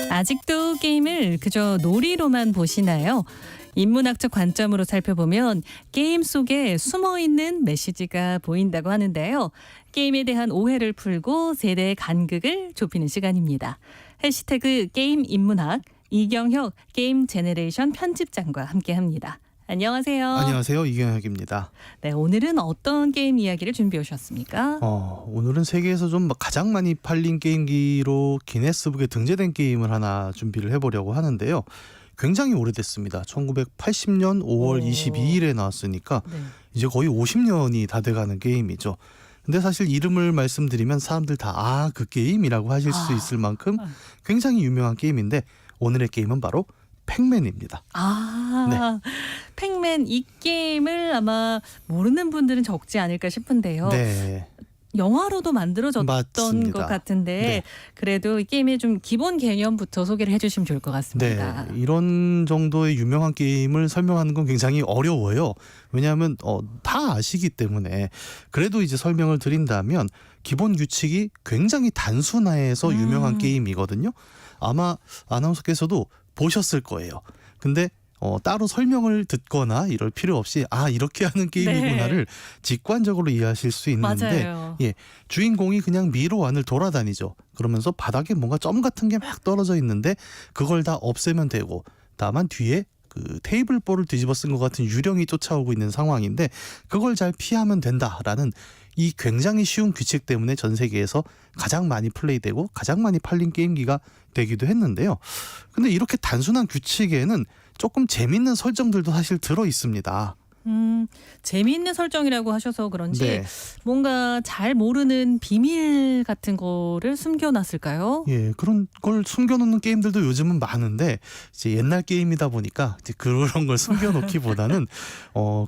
아직도 게임을 그저 놀이로만 보시나요? 인문학적 관점으로 살펴보면 게임 속에 숨어있는 메시지가 보인다고 하는데요. 게임에 대한 오해를 풀고 세대의 간극을 좁히는 시간입니다. 해시태그 게임 인문학 이경혁 게임 제너레이션 편집장과 함께합니다. 안녕하세요. 안녕하세요. 이경혁입니다. 네, 오늘은 어떤 게임 이야기를 준비해 오셨습니까? 오늘은 세계에서 좀 가장 많이 팔린 게임기로 기네스북에 등재된 게임을 하나 준비를 해보려고 하는데요. 굉장히 오래됐습니다. 1980년 5월 22일에 나왔으니까 네. 이제 거의 50년이 다 돼가는 게임이죠. 근데 사실 이름을 말씀드리면 사람들 다 그 게임이라고 하실 수 있을 만큼 굉장히 유명한 게임인데 오늘의 게임은 바로 팩맨입니다. 팩맨 이 게임을 아마 모르는 분들은 적지 않을까 싶은데요. 네. 영화로도 만들어졌던 맞습니다. 것 같은데 네. 그래도 이 게임의 좀 기본 개념부터 소개를 해주시면 좋을 것 같습니다. 네, 이런 정도의 유명한 게임을 설명하는 건 굉장히 어려워요. 왜냐하면 다 아시기 때문에. 그래도 이제 설명을 드린다면 기본 규칙이 굉장히 단순해서 유명한 게임이거든요. 아마 아나운서께서도 보셨을 거예요. 근데 따로 설명을 듣거나 이럴 필요 없이 이렇게 하는 게임이구나를 직관적으로 이해하실 수 있는데 맞아요. 주인공이 그냥 미로 안을 돌아다니죠. 그러면서 바닥에 뭔가 점 같은 게 막 떨어져 있는데 그걸 다 없애면 되고, 다만 뒤에 그 테이블볼을 뒤집어 쓴 것 같은 유령이 쫓아오고 있는 상황인데 그걸 잘 피하면 된다라는 이 굉장히 쉬운 규칙 때문에 전 세계에서 가장 많이 플레이되고 가장 많이 팔린 게임기가 되기도 했는데요. 근데 이렇게 단순한 규칙에는 조금 재밌는 설정들도 사실 들어 있습니다. 재미있는 설정이라고 하셔서 그런지 네. 뭔가 잘 모르는 비밀 같은 거를 숨겨놨을까요? 예, 그런 걸 숨겨놓는 게임들도 요즘은 많은데 이제 옛날 게임이다 보니까 이제 그런 걸 숨겨놓기보다는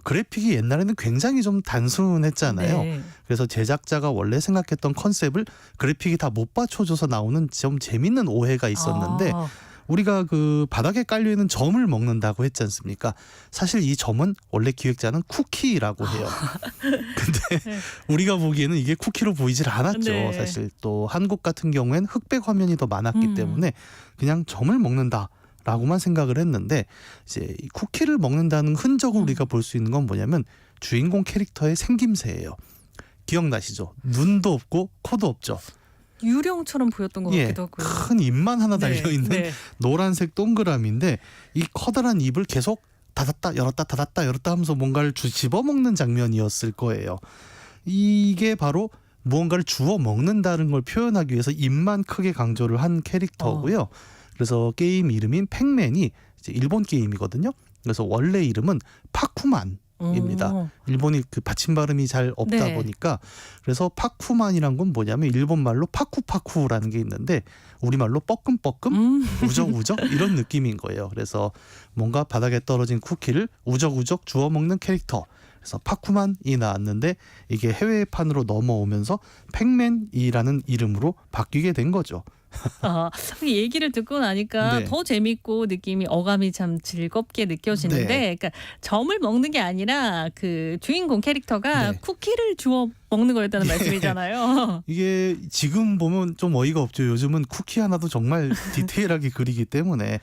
그래픽이 옛날에는 굉장히 좀 단순했잖아요. 네. 그래서 제작자가 원래 생각했던 컨셉을 그래픽이 다 못 받쳐줘서 나오는 좀 재밌는 오해가 있었는데 우리가 그 바닥에 깔려있는 점을 먹는다고 했지 않습니까? 사실 이 점은 원래 기획자는 쿠키라고 해요. 근데 우리가 보기에는 이게 쿠키로 보이질 않았죠. 네. 사실 또 한국 같은 경우엔 흑백 화면이 더 많았기 때문에 그냥 점을 먹는다라고만 생각을 했는데 이제 이 쿠키를 먹는다는 흔적을 우리가 볼 수 있는 건 뭐냐면 주인공 캐릭터의 생김새예요. 기억나시죠? 눈도 없고 코도 없죠. 유령처럼 보였던 것 같기도 하고요. 큰 입만 하나 달려있는 네. 노란색 동그라미인데 이 커다란 입을 계속 닫았다 열었다 닫았다 열었다 하면서 뭔가를 집어먹는 장면이었을 거예요. 이게 바로 무언가를 주워 먹는다는 걸 표현하기 위해서 입만 크게 강조를 한 캐릭터고요. 그래서 게임 이름인 팩맨이 이제 일본 게임이거든요. 그래서 원래 이름은 파쿠만 입니다. 일본이 그 받침 발음이 잘 없다 네. 보니까 그래서 파쿠만이란 건 뭐냐면 일본 말로 파쿠파쿠라는 게 있는데 우리말로 뻐끔뻐끔 우적우적 이런 느낌인 거예요. 그래서 뭔가 바닥에 떨어진 쿠키를 우적우적 주워 먹는 캐릭터. 그래서 파쿠만이 나왔는데 이게 해외판으로 넘어오면서 팩맨이라는 이름으로 바뀌게 된 거죠. 그 얘기를 듣고 나니까 네. 더 재밌고 느낌이 어감이 참 즐겁게 느껴지는데, 네. 그러니까 점을 먹는 게 아니라 그 주인공 캐릭터가 네. 쿠키를 주워 먹는 거였다는 말씀이잖아요. 이게 지금 보면 좀 어이가 없죠. 요즘은 쿠키 하나도 정말 디테일하게 그리기 때문에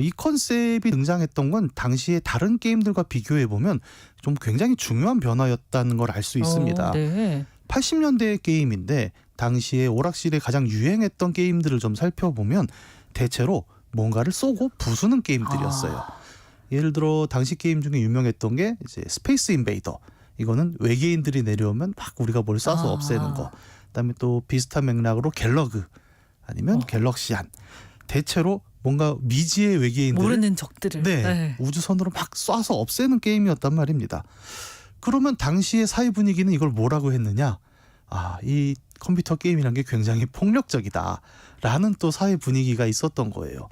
이 컨셉이 등장했던 건 당시에 다른 게임들과 비교해 보면 좀 굉장히 중요한 변화였다는 걸 알 수 있습니다. 네. 80년대 게임인데 당시에 오락실에 가장 유행했던 게임들을 좀 살펴보면 대체로 뭔가를 쏘고 부수는 게임들이었어요. 예를 들어 당시 게임 중에 유명했던 게 이제 스페이스 인베이더. 이거는 외계인들이 내려오면 막 우리가 뭘 쏴서 없애는 거. 그다음에 또 비슷한 맥락으로 갤러그 아니면 갤럭시안. 대체로 뭔가 미지의 외계인들을 모르는 적들을. 네, 우주선으로 막 쏴서 없애는 게임이었단 말입니다. 그러면 당시의 사회 분위기는 이걸 뭐라고 했느냐? 이 컴퓨터 게임이란 게 굉장히 폭력적이다라는 또 사회 분위기가 있었던 거예요.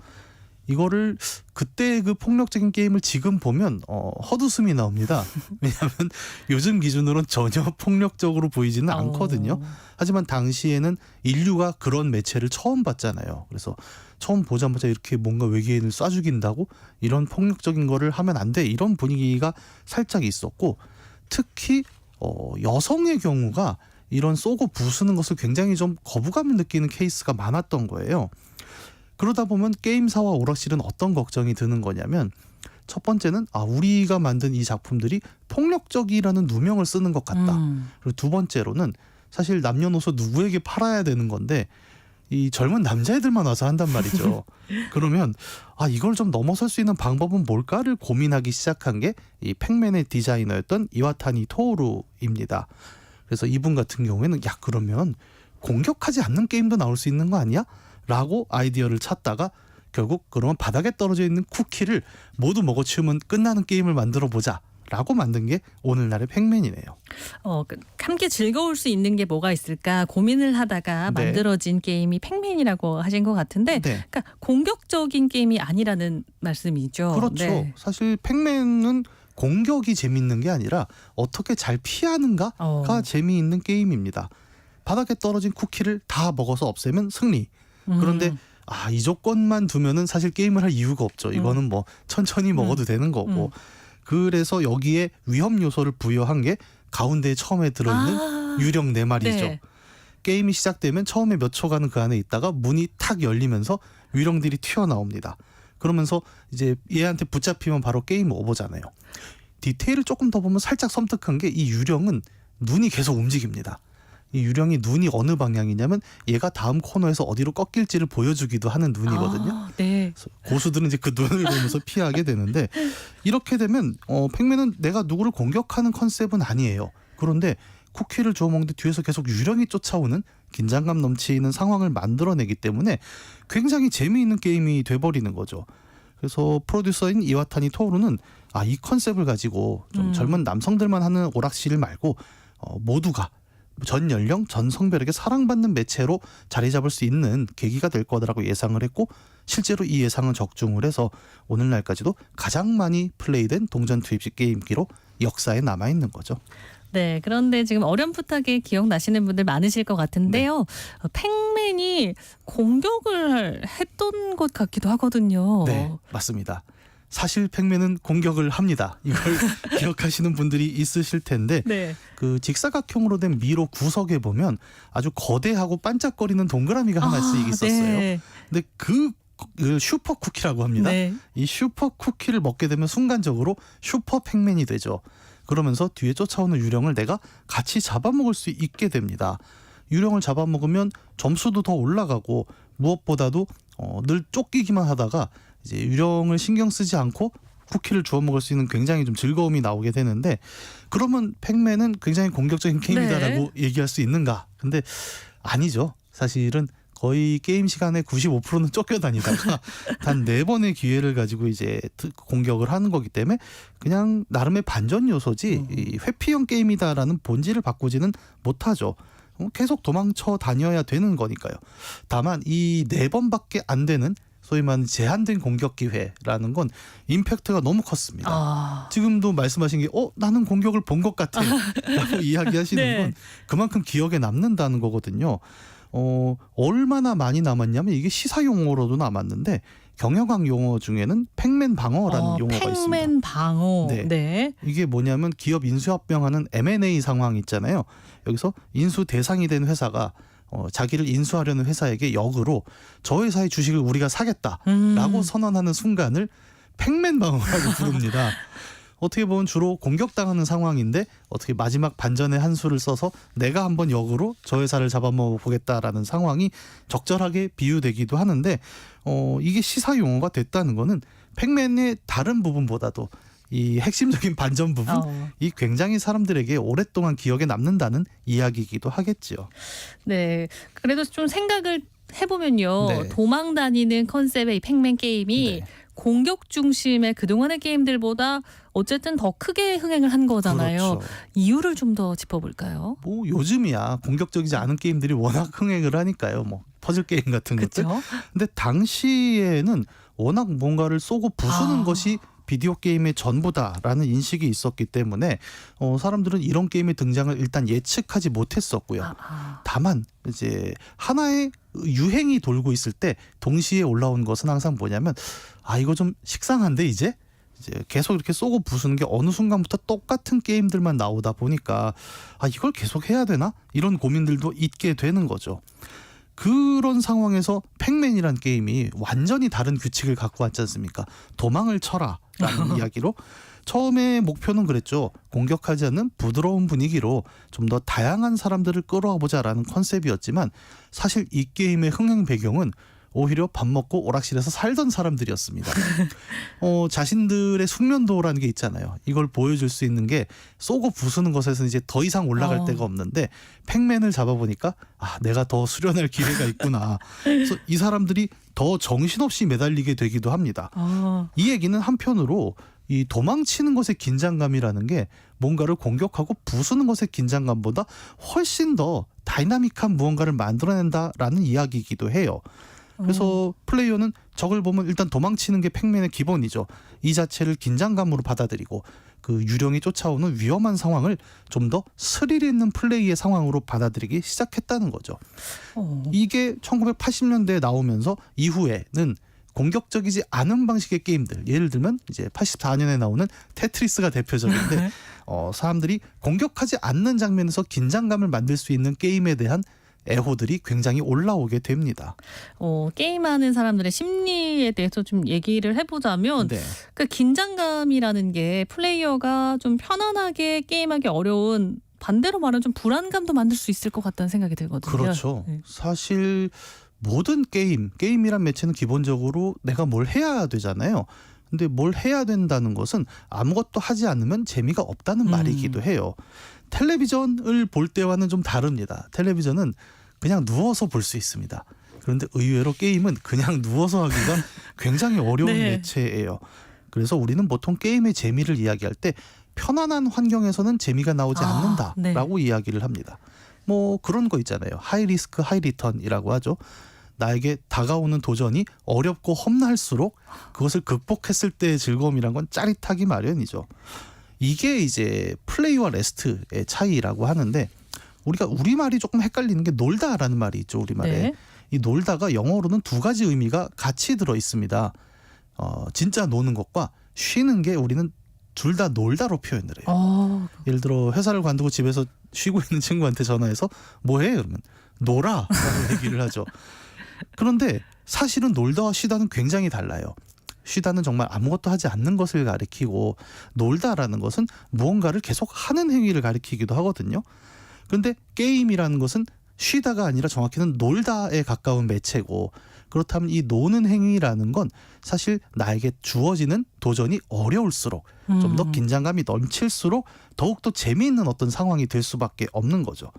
이거를 그때 그 폭력적인 게임을 지금 보면 헛웃음이 나옵니다. 왜냐하면 요즘 기준으로는 전혀 폭력적으로 보이지는 않거든요. 하지만 당시에는 인류가 그런 매체를 처음 봤잖아요. 그래서 처음 보자마자 이렇게 뭔가 외계인을 쏴 죽인다고 이런 폭력적인 거를 하면 안 돼. 이런 분위기가 살짝 있었고 특히 여성의 경우가 이런 쏘고 부수는 것을 굉장히 좀 거부감을 느끼는 케이스가 많았던 거예요. 그러다 보면 게임사와 오락실은 어떤 걱정이 드는 거냐면 첫 번째는 우리가 만든 이 작품들이 폭력적이라는 누명을 쓰는 것 같다. 그리고 두 번째로는 사실 남녀노소 누구에게 팔아야 되는 건데 이 젊은 남자애들만 와서 한단 말이죠. 그러면 이걸 좀 넘어설 수 있는 방법은 뭘까를 고민하기 시작한 게 이 팩맨의 디자이너였던 이와타니 토오루입니다. 그래서 이분 같은 경우에는 그러면 공격하지 않는 게임도 나올 수 있는 거 아니야? 라고 아이디어를 찾다가 결국 그러면 바닥에 떨어져 있는 쿠키를 모두 먹어치우면 끝나는 게임을 만들어 보자 라고 만든 게 오늘날의 팩맨이네요. 함께 즐거울 수 있는 게 뭐가 있을까 고민을 하다가 네. 만들어진 게임이 팩맨이라고 하신 것 같은데 네. 그러니까 공격적인 게임이 아니라는 말씀이죠. 그렇죠. 네. 사실 팩맨은 공격이 재밌는 게 아니라 어떻게 잘 피하는가가 재미있는 게임입니다. 바닥에 떨어진 쿠키를 다 먹어서 없애면 승리. 그런데 이 조건만 두면은 사실 게임을 할 이유가 없죠. 이거는 뭐 천천히 먹어도 되는 거고. 그래서 여기에 위험 요소를 부여한 게 가운데에 처음에 들어있는 유령 4마리죠. 네. 게임이 시작되면 처음에 몇 초간은 그 안에 있다가 문이 탁 열리면서 유령들이 튀어나옵니다. 그러면서 이제 얘한테 붙잡히면 바로 게임 오버잖아요. 디테일을 조금 더 보면 살짝 섬뜩한 게 이 유령은 눈이 계속 움직입니다. 이 유령이 눈이 어느 방향이냐면 얘가 다음 코너에서 어디로 꺾일지를 보여주기도 하는 눈이거든요. 네. 고수들은 이제 그 눈을 보면서 피하게 되는데 이렇게 되면 팩맨은 내가 누구를 공격하는 컨셉은 아니에요. 그런데 쿠키를 주워 먹는데 뒤에서 계속 유령이 쫓아오는 긴장감 넘치는 상황을 만들어내기 때문에 굉장히 재미있는 게임이 돼버리는 거죠. 그래서 프로듀서인 이와타니 토오루는 이 컨셉을 가지고 좀 젊은 남성들만 하는 오락실 말고 모두가 전 연령, 전 성별에게 사랑받는 매체로 자리 잡을 수 있는 계기가 될 거라고 예상을 했고 실제로 이 예상은 적중을 해서 오늘날까지도 가장 많이 플레이된 동전 투입식 게임기로 역사에 남아있는 거죠. 네, 그런데 지금 어렴풋하게 기억나시는 분들 많으실 것 같은데요. 팩맨이 공격을 했던 것 같기도 하거든요. 네, 맞습니다. 사실 팩맨은 공격을 합니다. 이걸 기억하시는 분들이 있으실 텐데 네. 그 직사각형으로 된 미로 구석에 보면 아주 거대하고 반짝거리는 동그라미가 하나씩 있었어요. 네. 근데 그 슈퍼 쿠키라고 합니다. 네. 이 슈퍼 쿠키를 먹게 되면 순간적으로 슈퍼 팩맨이 되죠. 그러면서 뒤에 쫓아오는 유령을 내가 같이 잡아먹을 수 있게 됩니다. 유령을 잡아먹으면 점수도 더 올라가고 무엇보다도 늘 쫓기기만 하다가 이제 유령을 신경 쓰지 않고 쿠키를 주워 먹을 수 있는 굉장히 좀 즐거움이 나오게 되는데 그러면 팩맨은 굉장히 공격적인 게임이다라고 얘기할 수 있는가? 근데 아니죠. 사실은 거의 게임 시간의 95%는 쫓겨다니다가 단 4번의 기회를 가지고 이제 공격을 하는 거기 때문에 그냥 나름의 반전 요소지 이 회피형 게임이다라는 본질을 바꾸지는 못하죠. 계속 도망쳐 다녀야 되는 거니까요. 다만 이 4번밖에 안 되는 소위 말하는 제한된 공격 기회라는 건 임팩트가 너무 컸습니다. 지금도 말씀하신 게 나는 공격을 본 것 같아 라고 이야기하시는 네. 건 그만큼 기억에 남는다는 거거든요. 얼마나 많이 남았냐면 이게 시사 용어로도 남았는데 경영학 용어 중에는 팩맨 방어라는 용어가 있습니다. 팩맨 방어. 네. 네. 이게 뭐냐면 기업 인수합병하는 M&A 상황이 있잖아요. 여기서 인수 대상이 된 회사가 자기를 인수하려는 회사에게 역으로 저 회사의 주식을 우리가 사겠다라고 선언하는 순간을 팩맨 방어라고 부릅니다. 어떻게 보면 주로 공격당하는 상황인데 어떻게 마지막 반전의 한 수를 써서 내가 한번 역으로 저 회사를 잡아먹어 보겠다라는 상황이 적절하게 비유되기도 하는데 이게 시사 용어가 됐다는 거는 팩맨의 다른 부분보다도 이 핵심적인 반전 부분이 굉장히 사람들에게 오랫동안 기억에 남는다는 이야기이기도 하겠지요. 네. 그래도 좀 생각을 해보면요. 네. 도망 다니는 컨셉의 이 팩맨 게임이 네. 공격 중심의 그동안의 게임들보다 어쨌든 더 크게 흥행을 한 거잖아요. 그렇죠. 이유를 좀 더 짚어볼까요? 뭐 요즘이야 공격적이지 않은 게임들이 워낙 흥행을 하니까요. 뭐 퍼즐 게임 같은 것들. 그렇죠. 근데 당시에는 워낙 뭔가를 쏘고 부수는 것이 비디오 게임의 전부다라는 인식이 있었기 때문에 사람들은 이런 게임의 등장을 일단 예측하지 못했었고요. 다만 이제 하나의 유행이 돌고 있을 때 동시에 올라온 것은 항상 뭐냐면 이거 좀 식상한데 이제 계속 이렇게 쏘고 부수는 게 어느 순간부터 똑같은 게임들만 나오다 보니까 이걸 계속 해야 되나? 이런 고민들도 있게 되는 거죠. 그런 상황에서 팩맨이란 게임이 완전히 다른 규칙을 갖고 왔지 않습니까? 도망을 쳐라라는 이야기로 처음에 목표는 그랬죠. 공격하지 않는 부드러운 분위기로 좀 더 다양한 사람들을 끌어와 보자라는 컨셉이었지만 사실 이 게임의 흥행 배경은 오히려 밥 먹고 오락실에서 살던 사람들이었습니다. 자신들의 숙련도라는 게 있잖아요. 이걸 보여줄 수 있는 게 쏘고 부수는 것에서 이제 더 이상 올라갈 데가 없는데 팩맨을 잡아보니까 내가 더 수련할 기회가 있구나. 그래서 이 사람들이 더 정신없이 매달리게 되기도 합니다. 이 얘기는 한편으로 이 도망치는 것의 긴장감이라는 게 뭔가를 공격하고 부수는 것의 긴장감보다 훨씬 더 다이나믹한 무언가를 만들어낸다라는 이야기이기도 해요. 그래서 플레이어는 적을 보면 일단 도망치는 게 팩맨의 기본이죠. 이 자체를 긴장감으로 받아들이고 그 유령이 쫓아오는 위험한 상황을 좀 더 스릴 있는 플레이의 상황으로 받아들이기 시작했다는 거죠. 이게 1980년대에 나오면서 이후에는 공격적이지 않은 방식의 게임들, 예를 들면 이제 84년에 나오는 테트리스가 대표적인데 사람들이 공격하지 않는 장면에서 긴장감을 만들 수 있는 게임에 대한 애호들이 굉장히 올라오게 됩니다. 게임하는 사람들의 심리에 대해서 좀 얘기를 해보자면 네. 그 긴장감이라는 게 플레이어가 좀 편안하게 게임하기 어려운, 반대로 말하면 좀 불안감도 만들 수 있을 것 같다는 생각이 들거든요. 그렇죠. 네. 사실 모든 게임이란 매체는 기본적으로 내가 뭘 해야 되잖아요. 근데 뭘 해야 된다는 것은 아무것도 하지 않으면 재미가 없다는 말이기도 해요. 텔레비전을 볼 때와는 좀 다릅니다. 텔레비전은 그냥 누워서 볼 수 있습니다. 그런데 의외로 게임은 그냥 누워서 하기가 굉장히 어려운 네. 매체예요. 그래서 우리는 보통 게임의 재미를 이야기할 때 편안한 환경에서는 재미가 나오지 않는다라고 이야기를 합니다. 뭐 그런 거 있잖아요. 하이 리스크 하이 리턴이라고 하죠. 나에게 다가오는 도전이 어렵고 험난할수록 그것을 극복했을 때의 즐거움이란 건 짜릿하기 마련이죠. 이게 이제 플레이와 레스트의 차이라고 하는데 우리가 우리말이 조금 헷갈리는 게 놀다라는 말이 있죠. 우리말에. 네. 이 놀다가 영어로는 두 가지 의미가 같이 들어 있습니다. 진짜 노는 것과 쉬는 게 우리는 둘 다 놀다로 표현을 해요. 예를 들어 회사를 관두고 집에서 쉬고 있는 친구한테 전화해서 뭐해? 그러면 놀아 라고 얘기를 하죠. 그런데 사실은 놀다와 쉬다는 굉장히 달라요. 쉬다는 정말 아무것도 하지 않는 것을 가리키고 놀다라는 것은 무언가를 계속 하는 행위를 가리키기도 하거든요. 그런데 게임이라는 것은 쉬다가 아니라 정확히는 놀다에 가까운 매체고, 그렇다면 이 노는 행위라는 건 사실 나에게 주어지는 도전이 어려울수록 좀 더 긴장감이 넘칠수록 더욱더 재미있는 어떤 상황이 될 수밖에 없는 거죠.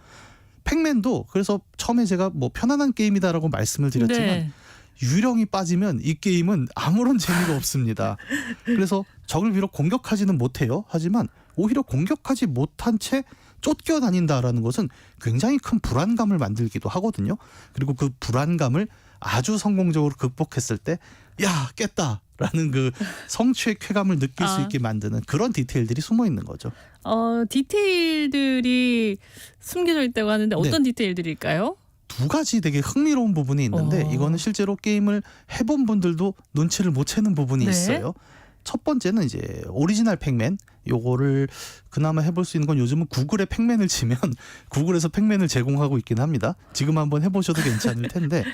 팩맨도 그래서 처음에 제가 뭐 편안한 게임이다라고 말씀을 드렸지만 네. 유령이 빠지면 이 게임은 아무런 재미가 없습니다. 그래서 적을 비록 공격하지는 못해요. 하지만 오히려 공격하지 못한 채 쫓겨다닌다라는 것은 굉장히 큰 불안감을 만들기도 하거든요. 그리고 그 불안감을 아주 성공적으로 극복했을 때 야 깼다라는 그 성취의 쾌감을 느낄 수 있게 만드는 그런 디테일들이 숨어 있는 거죠. 디테일들이 숨겨져 있다고 하는데 어떤 디테일들일까요? 두 가지 되게 흥미로운 부분이 있는데 이거는 실제로 게임을 해본 분들도 눈치를 못 채는 부분이 있어요. 첫 번째는 이제 오리지널 팩맨, 요거를 그나마 해볼 수 있는 건 요즘은 구글에 팩맨을 치면 구글에서 팩맨을 제공하고 있긴 합니다. 지금 한번 해보셔도 괜찮을 텐데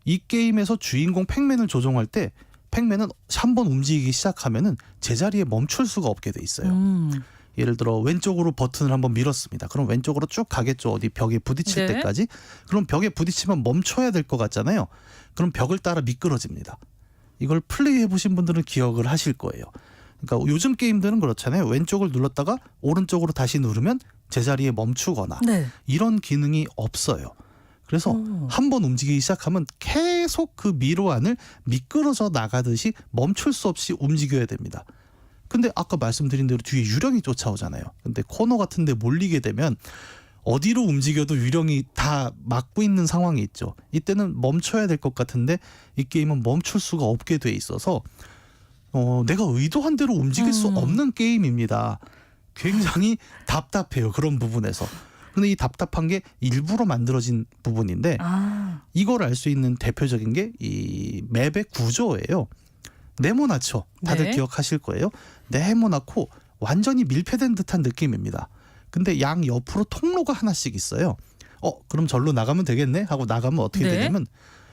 이 게임에서 주인공 팩맨을 조종할 때 팩맨은 한번 움직이기 시작하면은 제자리에 멈출 수가 없게 돼 있어요. 예를 들어 왼쪽으로 버튼을 한번 밀었습니다. 그럼 왼쪽으로 쭉 가겠죠. 어디 벽에 부딪힐 때까지. 그럼 벽에 부딪히면 멈춰야 될 것 같잖아요. 그럼 벽을 따라 미끄러집니다. 이걸 플레이해 보신 분들은 기억을 하실 거예요. 그러니까 요즘 게임들은 그렇잖아요. 왼쪽을 눌렀다가 오른쪽으로 다시 누르면 제자리에 멈추거나 이런 기능이 없어요. 그래서 한번 움직이기 시작하면 계속 그 미로 안을 미끄러져 나가듯이 멈출 수 없이 움직여야 됩니다. 근데 아까 말씀드린 대로 뒤에 유령이 쫓아오잖아요. 근데 코너 같은 데 몰리게 되면 어디로 움직여도 유령이 다 막고 있는 상황이 있죠. 이때는 멈춰야 될 것 같은데 이 게임은 멈출 수가 없게 돼 있어서 내가 의도한 대로 움직일 수 없는 게임입니다. 굉장히 답답해요. 그런 부분에서. 근데 이 답답한 게 일부러 만들어진 부분인데 이걸 알 수 있는 대표적인 게 이 맵의 구조예요. 네모나죠. 다들 기억하실 거예요. 네모나고 완전히 밀폐된 듯한 느낌입니다. 근데 양 옆으로 통로가 하나씩 있어요. 그럼 절로 나가면 되겠네 하고 나가면 어떻게 네. 되냐면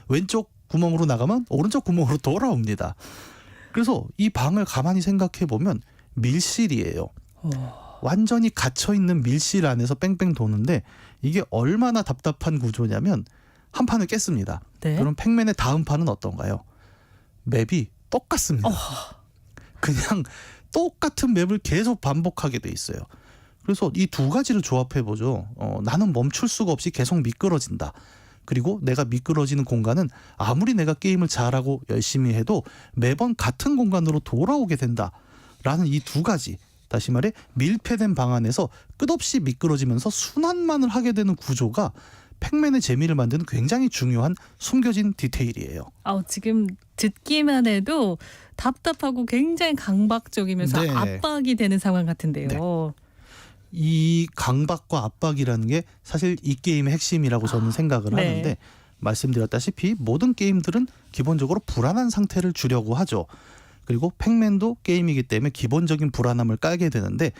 왼쪽 구멍으로 나가면 오른쪽 구멍으로 돌아옵니다. 그래서 이 방을 가만히 생각해 보면 밀실이에요. 완전히 갇혀 있는 밀실 안에서 뺑뺑 도는데 이게 얼마나 답답한 구조냐면 한 판을 깼습니다. 네. 그럼 팩맨의 다음 판은 어떤가요? 맵이 똑같습니다. 그냥 똑같은 맵을 계속 반복하게 돼 있어요. 그래서 이 두 가지를 조합해 보죠. 나는 멈출 수가 없이 계속 미끄러진다. 그리고 내가 미끄러지는 공간은 아무리 내가 게임을 잘하고 열심히 해도 매번 같은 공간으로 돌아오게 된다라는 이 두 가지, 다시 말해 밀폐된 방 안에서 끝없이 미끄러지면서 순환만을 하게 되는 구조가 팩맨의 재미를 만드는 굉장히 중요한 숨겨진 디테일이에요. 지금 듣기만 해도 답답하고 굉장히 강박적이면서 네. 압박이 되는 상황 같은데요. 네. 이 강박과 압박이라는 게 사실 이 게임의 핵심이라고 저는 생각을 네. 하는데, 말씀드렸다시피 모든 게임들은 기본적으로 불안한 상태를 주려고 하죠. 그리고 팩맨도 게임이기 때문에 기본적인 불안함을 깔게 되는데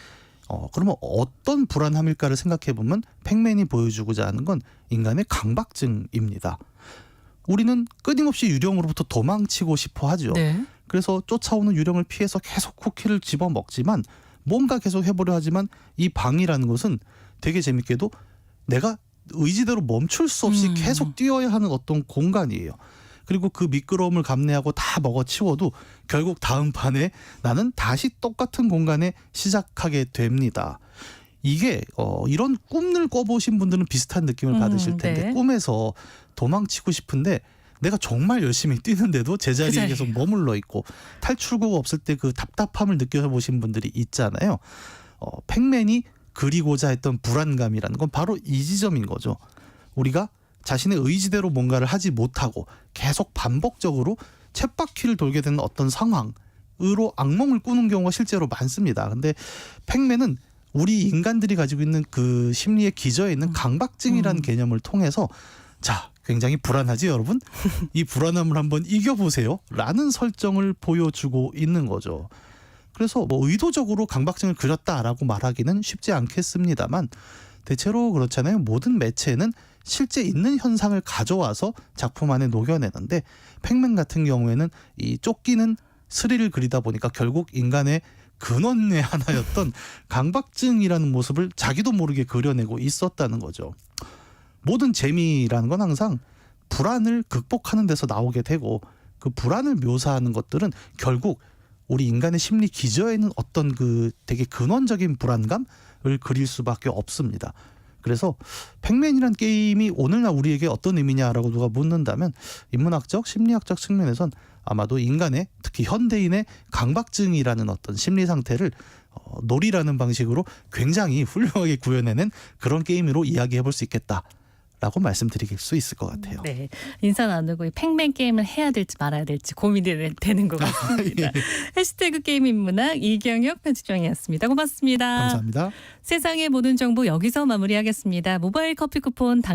그러면 어떤 불안함일까를 생각해 보면 팩맨이 보여주고자 하는 건 인간의 강박증입니다. 우리는 끊임없이 유령으로부터 도망치고 싶어 하죠. 네. 그래서 쫓아오는 유령을 피해서 계속 쿠키를 집어 먹지만 뭔가 계속 해보려 하지만 이 방이라는 것은 되게 재밌게도 내가 의지대로 멈출 수 없이 계속 뛰어야 하는 어떤 공간이에요. 그리고 그 미끄러움을 감내하고 다 먹어치워도 결국 다음 판에 나는 다시 똑같은 공간에 시작하게 됩니다. 이게 이런 꿈을 꿔보신 분들은 비슷한 느낌을 받으실 텐데, 네. 꿈에서 도망치고 싶은데 내가 정말 열심히 뛰는데도 제자리에 계속 머물러 있고 탈출구가 없을 때 그 답답함을 느껴보신 분들이 있잖아요. 팩맨이 그리고자 했던 불안감이라는 건 바로 이 지점인 거죠. 우리가 자신의 의지대로 뭔가를 하지 못하고 계속 반복적으로 쳇바퀴를 돌게 되는 어떤 상황으로 악몽을 꾸는 경우가 실제로 많습니다. 근데 팩맨은 우리 인간들이 가지고 있는 그 심리의 기저에 있는 강박증이라는 개념을 통해서, 자, 굉장히 불안하지 여러분? 이 불안함을 한번 이겨보세요 라는 설정을 보여주고 있는 거죠. 그래서 뭐 의도적으로 강박증을 그렸다라고 말하기는 쉽지 않겠습니다만, 대체로 그렇잖아요. 모든 매체는 실제 있는 현상을 가져와서 작품 안에 녹여내는데, 팩맨 같은 경우에는 이 쫓기는 스릴을 그리다 보니까 결국 인간의 근원의 하나였던 강박증이라는 모습을 자기도 모르게 그려내고 있었다는 거죠. 모든 재미라는 건 항상 불안을 극복하는 데서 나오게 되고, 그 불안을 묘사하는 것들은 결국 우리 인간의 심리 기저에 있는 어떤 그 되게 근원적인 불안감을 그릴 수밖에 없습니다. 그래서 팩맨이란 게임이 오늘날 우리에게 어떤 의미냐라고 누가 묻는다면, 인문학적, 심리학적 측면에선 아마도 인간의, 특히 현대인의 강박증이라는 어떤 심리 상태를 놀이라는 방식으로 굉장히 훌륭하게 구현해낸 그런 게임으로 이야기해 볼 수 있겠다라고 말씀드릴 수 있을 것 같아요. 네, 인사 나누고 이 팩맨 게임을 해야 될지 말아야 될지 고민이 되는 것 같습니다. 해시태그 게임 인문학 이경혁 편집장이었습니다. 고맙습니다. 감사합니다. 세상의 모든 정보 여기서 마무리하겠습니다. 모바일 커피 쿠폰 당첨